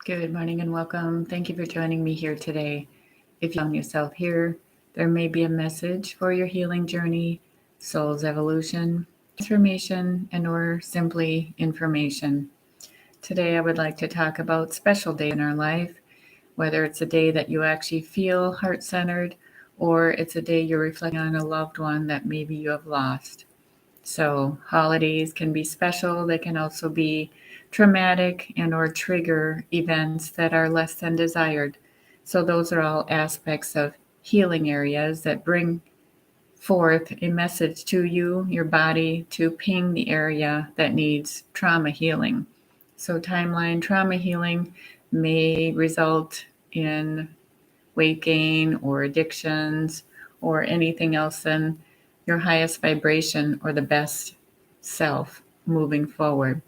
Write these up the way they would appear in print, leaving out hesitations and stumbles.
Good morning and welcome. Thank you for joining me here today. If you found yourself here, there may be a message for your healing journey, soul's evolution, transformation, and or simply information. Today I would like to talk about special days in our life, whether it's a day that you actually feel heart-centered or it's a day you're reflecting on a loved one that maybe you have lost. So holidays can be special. They can also be traumatic and or trigger events that are less than desired. So those are all aspects of healing areas that bring forth a message to you, your body, to ping the area that needs trauma healing. So timeline trauma healing may result in weight gain or addictions or anything else than your highest vibration or the best self moving forward.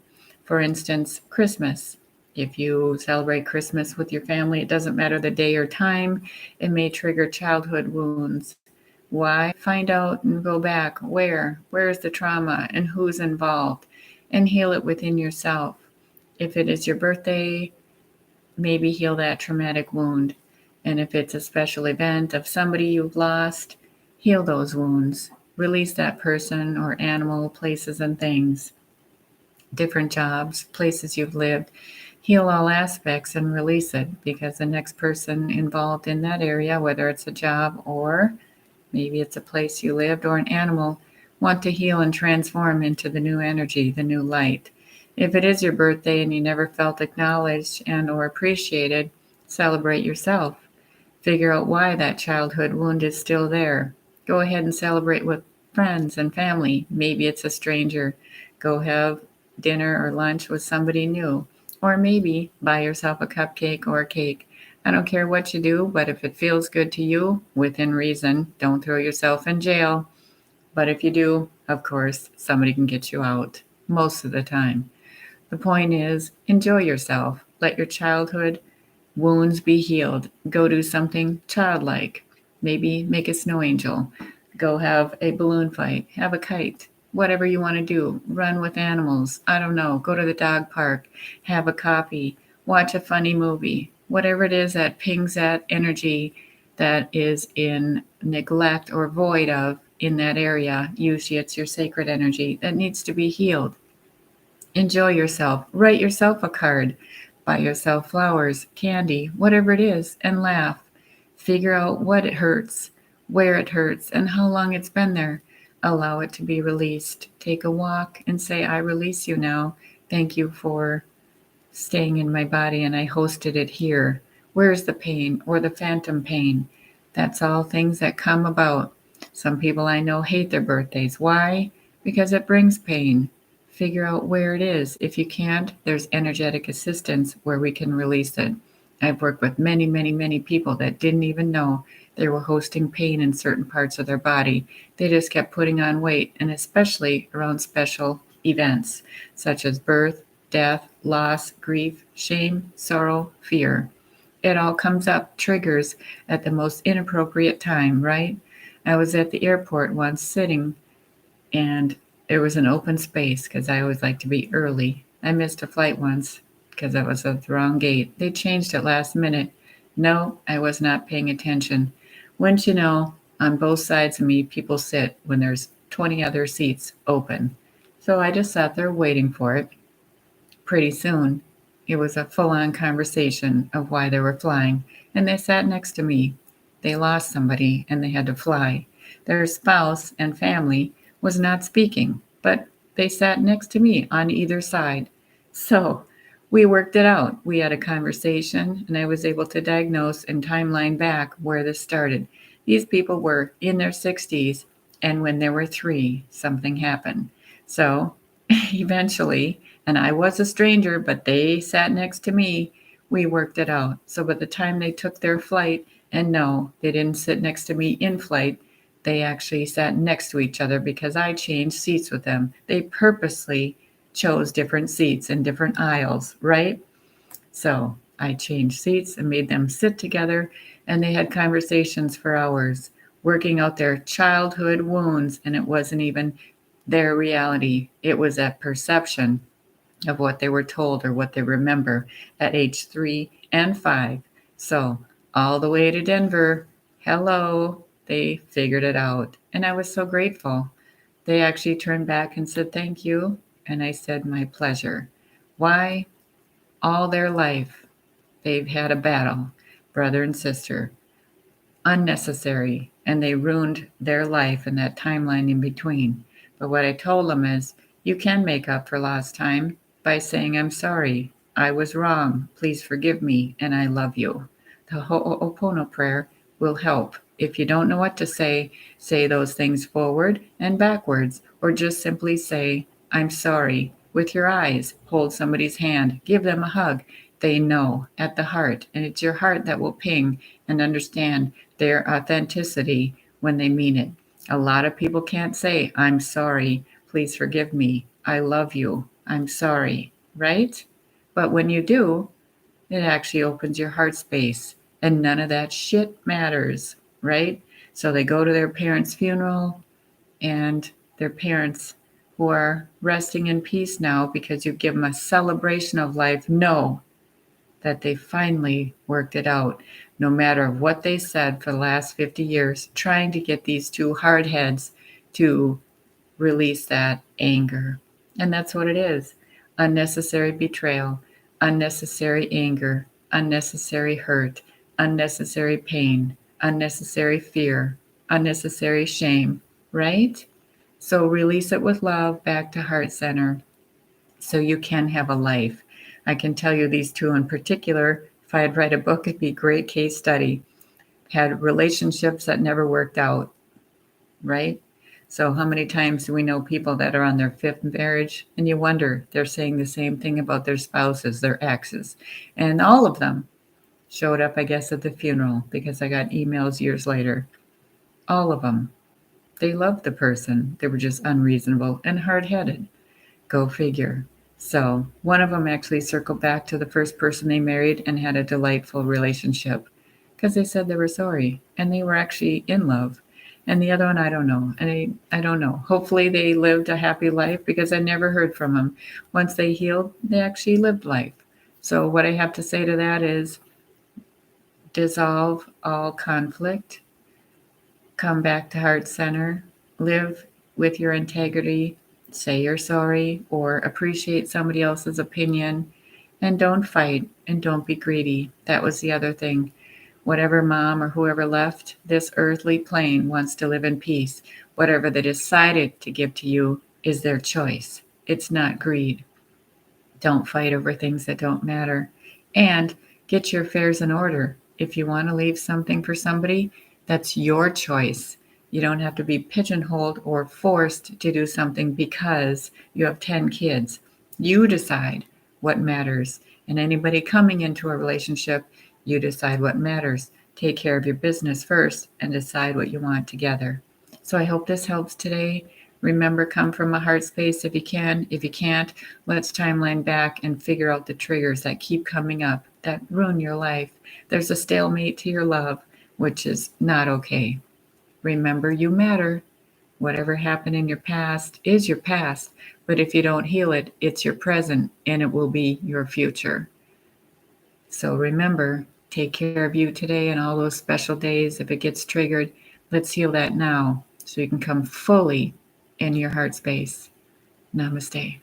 For instance, Christmas. If you celebrate Christmas with your family, it doesn't matter the day or time, it may trigger childhood wounds. Why? Find out and go back. Where is the trauma and who's involved? And heal it within yourself. If it is your birthday, maybe heal that traumatic wound. And if it's a special event of somebody you've lost, heal those wounds. Release that person or animal, places, and things. Different jobs, places you've lived. Heal all aspects and release it because the next person involved in that area, whether it's a job or maybe it's a place you lived or an animal, want to heal and transform into the new energy, the new light. If it is your birthday and you never felt acknowledged and or appreciated, celebrate yourself. Figure out why that childhood wound is still there. Go ahead and celebrate with friends and family. Maybe it's a stranger. Go have dinner or lunch with somebody new. Or maybe buy yourself a cupcake or a cake. I don't care what you do, but if it feels good to you, within reason, don't throw yourself in jail. But if you do, of course, somebody can get you out most of the time. The point is, enjoy yourself. Let your childhood wounds be healed. Go do something childlike. Maybe make a snow angel. Go have a balloon fight. Have a kite. Whatever you want to do. Run with animals. I don't know. Go to the dog park. Have a coffee. Watch a funny movie. Whatever it is that pings that energy that is in neglect or void of in that area. Usually it's your sacred energy that needs to be healed. Enjoy yourself. Write yourself a card. Buy yourself flowers, candy, whatever it is, and laugh. Figure out what it hurts, where it hurts, and how long it's been there. Allow it to be released. Take a walk and say, I release you now. Thank you for staying in my body, and I hosted it here. Where's the pain or the phantom pain? That's all things that come about. Some people I know hate their birthdays. Why? Because it brings pain. Figure out where it is. If you can't, there's energetic assistance where we can release it. I've worked with many, many, many people that didn't even know they were hosting pain in certain parts of their body. They just kept putting on weight, and especially around special events such as birth, death, loss, grief, shame, sorrow, fear. It all comes up, triggers at the most inappropriate time, right? I was at the airport once sitting and there was an open space because I always like to be early. I missed a flight once because I was at the wrong gate. They changed it last minute. No, I was not paying attention. Wouldn't you know, on both sides of me, people sit when there's 20 other seats open. So I just sat there waiting for it. Pretty soon, it was a full-on conversation of why they were flying, and they sat next to me. They lost somebody and they had to fly. Their spouse and family was not speaking, but they sat next to me on either side. So we worked it out. We had a conversation, and I was able to diagnose and timeline back where this started. These people were in their 60s, and when they were 3, something happened. So eventually, and I was a stranger, but they sat next to me, we worked it out. So by the time they took their flight, and no, they didn't sit next to me in flight, they actually sat next to each other because I changed seats with them. They purposely chose different seats and different aisles, right? So I changed seats and made them sit together, and they had conversations for hours, working out their childhood wounds, and it wasn't even their reality. It was that perception. of what they were told or what they remember at age 3 and 5. So, all the way to Denver, hello, they figured it out. And I was so grateful. They actually turned back and said, "Thank you." And I said, "My pleasure." Why? All their life, they've had a battle, brother and sister, unnecessary, and they ruined their life and that timeline in between. But what I told them is, you can make up for lost time by saying, "I'm sorry, I was wrong, please forgive me, and I love you." The Ho'opono prayer will help. If you don't know what to say those things forward and backwards, or just simply say, "I'm sorry," with your eyes. Hold somebody's hand, give them a hug. They know at the heart, and it's your heart that will ping and understand their authenticity when they mean it. A lot of people can't say, "I'm sorry, please forgive me, I love you, I'm sorry," right? But when you do, it actually opens your heart space, and none of that shit matters, right? So they go to their parents' funeral, and their parents, who are resting in peace now because you give them a celebration of life, know that they finally worked it out, no matter what they said for the last 50 years, trying to get these two hardheads to release that anger. And that's what it is: unnecessary betrayal, unnecessary anger, unnecessary hurt, unnecessary pain, unnecessary fear, unnecessary shame, right? So release it with love back to heart center so you can have a life. I can tell you these two in particular, if I'd write a book, it'd be a great case study. Had relationships that never worked out, right? So how many times do we know people that are on their fifth marriage and you wonder they're saying the same thing about their spouses, their exes, and all of them showed up, I guess, at the funeral because I got emails years later. All of them. They loved the person. They were just unreasonable and hard-headed. Go figure. So one of them actually circled back to the first person they married and had a delightful relationship because they said they were sorry and they were actually in love. And the other one, I don't know. I don't know. Hopefully they lived a happy life because I never heard from them. Once they healed, they actually lived life. So what I have to say to that is dissolve all conflict, come back to heart center, live with your integrity, say you're sorry or appreciate somebody else's opinion, and don't fight and don't be greedy. That was the other thing. Whatever mom or whoever left this earthly plane wants to live in peace. Whatever they decided to give to you is their choice. It's not greed. Don't fight over things that don't matter. And get your affairs in order. If you want to leave something for somebody, that's your choice. You don't have to be pigeonholed or forced to do something because you have 10 kids. You decide what matters. And anybody coming into a relationship, you decide what matters. Take care of your business first and decide what you want together. So I hope this helps today. Remember, come from a heart space if you can. If you can't, let's timeline back and figure out the triggers that keep coming up that ruin your life. There's a stalemate to your love, which is not okay. Remember, you matter. Whatever happened in your past is your past, but if you don't heal it, it's your present and it will be your future. So remember, take care of you today and all those special days. If it gets triggered, let's heal that now so you can come fully in your heart space. Namaste.